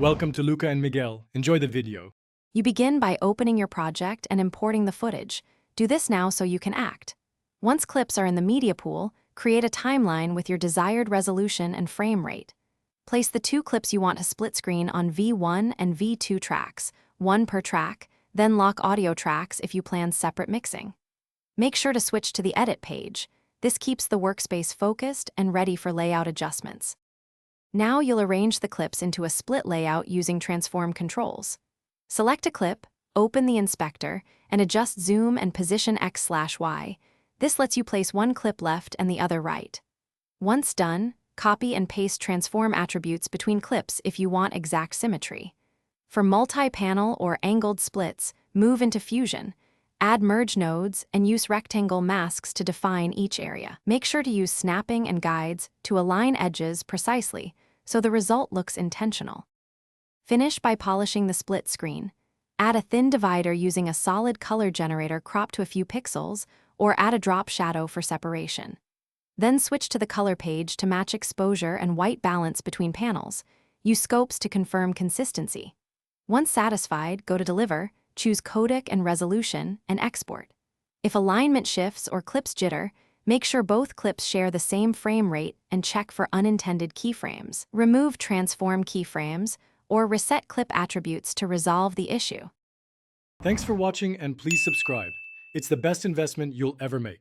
Welcome to Luca and Miguel. Enjoy the video. You begin by opening your project and importing the footage. Do this now so you can act. Once clips are in the media pool, create a timeline with your desired resolution and frame rate. Place the two clips you want to split screen on V1 and V2 tracks, one per track, then lock audio tracks if you plan separate mixing. Make sure to switch to the edit page. This keeps the workspace focused and ready for layout adjustments. Now you'll arrange the clips into a split layout using transform controls. Select a clip, open the inspector, and adjust zoom and position X/Y. This lets you place one clip left and the other right. Once done, copy and paste transform attributes between clips if you want exact symmetry. For multi-panel or angled splits, move into Fusion. Add merge nodes and use rectangle masks to define each area. Make sure to use snapping and guides to align edges precisely so the result looks intentional. Finish by polishing the split screen. Add a thin divider using a solid color generator cropped to a few pixels, or add a drop shadow for separation. Then switch to the color page to match exposure and white balance between panels. Use scopes to confirm consistency. Once satisfied, go to Deliver, choose codec and resolution, and export. If alignment shifts or clips jitter, make sure both clips share the same frame rate and check for unintended keyframes. Remove transform keyframes or reset clip attributes to resolve the issue. Thanks for watching and please subscribe. It's the best investment you'll ever make.